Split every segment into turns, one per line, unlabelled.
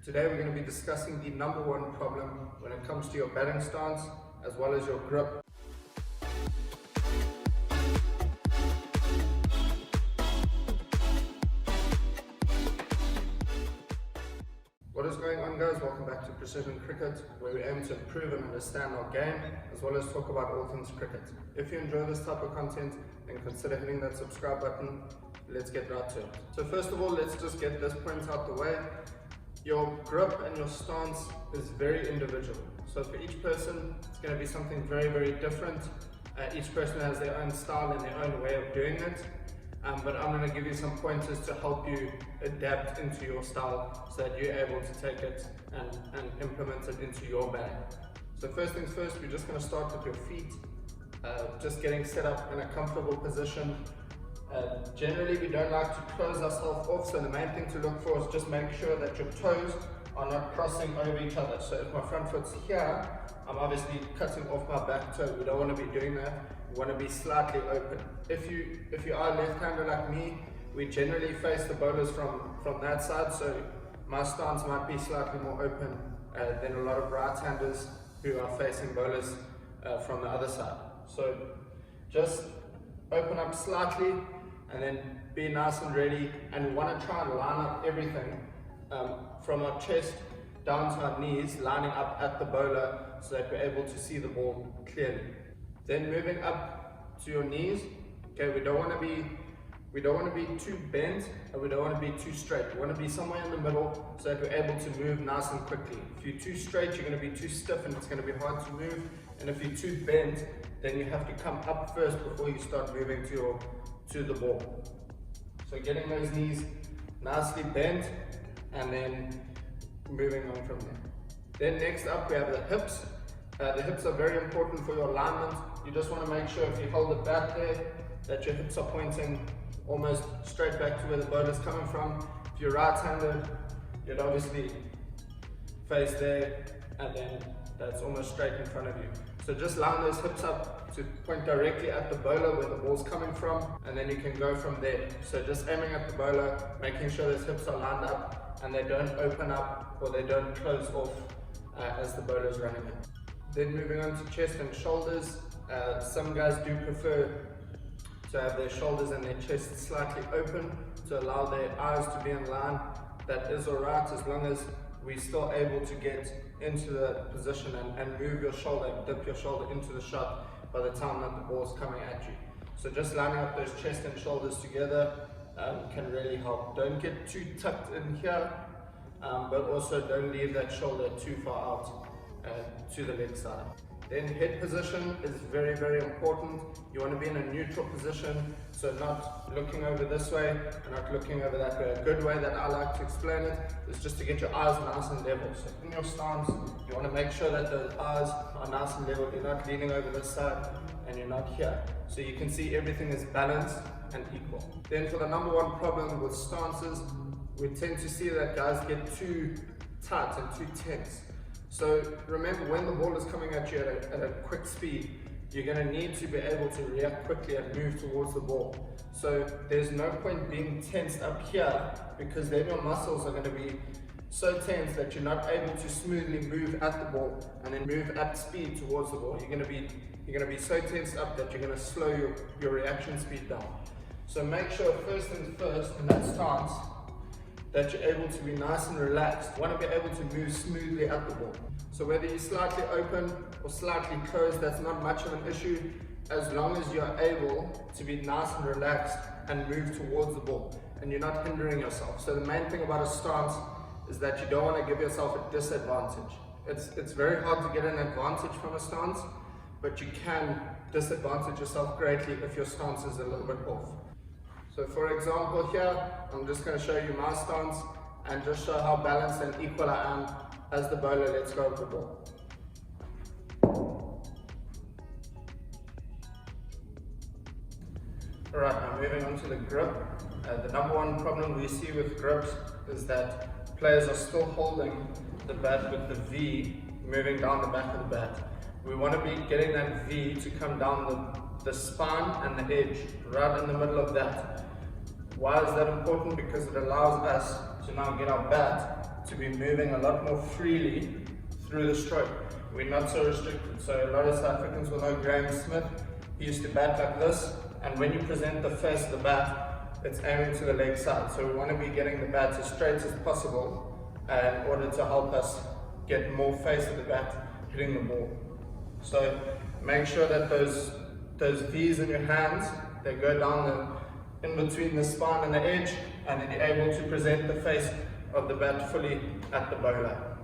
Today we're going to be discussing the number one problem when it comes to your batting stance as well as your grip. What is going on, guys? Welcome back to Precision Cricket, where we aim to improve and understand our game as well as talk about all things cricket. If you enjoy this type of content, then consider hitting that subscribe button. Let's get right to it. So first of all, let's just get this point out the way. Your grip and your stance is very individual. So for each person, it's going to be something very, very different. Each person has their own style and their own way of doing it. But I'm going to give you some pointers to help you adapt into your style so that you're able to take it and implement it into your bag. So first things first, we're just going to start with your feet. Just getting set up in a comfortable position. Generally, we don't like to close ourselves off, so the main thing to look for is just make sure that your toes are not crossing over each other. So if my front foot's here, I'm obviously cutting off my back toe. We don't want to be doing that. We want to be slightly open. If you are left-hander like me, we generally face the bowlers from that side, so my stance might be slightly more open than a lot of right-handers who are facing bowlers from the other side. So just open up slightly and then be nice and ready, and we want to try and line up everything from our chest down to our knees, lining up at the bowler so that we're able to see the ball clearly. Then moving up to your knees, okay, we don't want to be too bent and we don't want to be too straight. We want to be somewhere in the middle so that we're able to move nice and quickly. If you're too straight, you're going to be too stiff and it's going to be hard to move. And if you're too bent, then you have to come up first before you start moving to the ball. So getting those knees nicely bent and then moving on from there. Then next up we have the hips. The hips are very important for your alignment. You just want to make sure if you hold it back there that your hips are pointing almost straight back to where the bowler's coming from. If you're right-handed, you'd obviously face there and then that's almost straight in front of you. So just line those hips up to point directly at the bowler where the ball's coming from, and then you can go from there. So just aiming at the bowler, making sure those hips are lined up and they don't open up or they don't close off as the bowler's running in. Then moving on to chest and shoulders. Some guys do prefer to have their shoulders and their chest slightly open to allow their eyes to be in line. That is alright as long as we're still able to get into the position and move your shoulder and dip your shoulder into the shot by the time that the ball's coming at you. So just lining up those chest and shoulders together can really help. Don't get too tucked in here, but also don't leave that shoulder too far out to the leg side. Then head position is very, very important. You want to be in a neutral position, so not looking over this way and not looking over that way. A good way that I like to explain it is just to get your eyes nice and level. So in your stance, you want to make sure that the eyes are nice and level. You're not leaning over this side and you're not here. So you can see everything is balanced and equal. Then for the number one problem with stances, we tend to see that guys get too tight and too tense. So remember, when the ball is coming at you at a quick speed, you're going to need to be able to react quickly and move towards the ball. So there's no point being tensed up here, because then your muscles are going to be so tense that you're not able to smoothly move at the ball and then move at speed towards the ball. You're going to be so tensed up that you're going to slow your reaction speed down. So make sure first things first in that stance that you're able to be nice and relaxed. You want to be able to move smoothly at the ball. So whether you're slightly open or slightly closed, that's not much of an issue as long as you're able to be nice and relaxed and move towards the ball and you're not hindering yourself. So the main thing about a stance is that you don't want to give yourself a disadvantage. It's very hard to get an advantage from a stance, but you can disadvantage yourself greatly if your stance is a little bit off. So for example here, I'm just going to show you my stance and just show how balanced and equal I am as the bowler lets go of the ball. Alright, now moving on to the grip. The number one problem we see with grips is that players are still holding the bat with the V moving down the back of the bat. We want to be getting that V to come down the spine and the edge, right in the middle of that. Why is that important? Because it allows us to now get our bat to be moving a lot more freely through the stroke. We're not so restricted. So a lot of South Africans will know Graham Smith. He used to bat like this, and when you present the face of the bat, it's aiming to the leg side. So we want to be getting the bat as straight as possible in order to help us get more face of the bat hitting the ball. So make sure that those V's in your hands, they go down in between the spine and the edge, and then you're able to present the face of the bat fully at the bowler.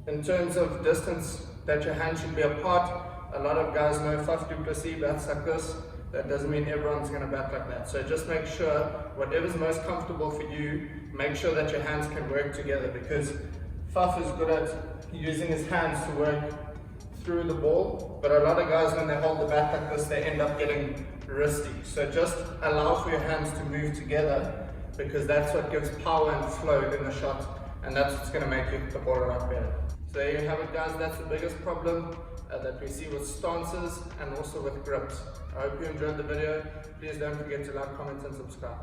In terms of distance that your hands should be apart, a lot of guys know Faf du Plessis bats like this. That doesn't mean everyone's going to bat like that. So just make sure, whatever's most comfortable for you, make sure that your hands can work together, because Faf is good at using his hands to work through the ball, but a lot of guys, when they hold the bat like this, they end up getting wristy. So just allow for your hands to move together, because that's what gives power and flow in the shot, and that's what's going to make you hit the ball a lot better. So there you have it, guys. That's the biggest problem that we see with stances and also with grips. I hope you enjoyed the video. Please don't forget to like, comment and subscribe.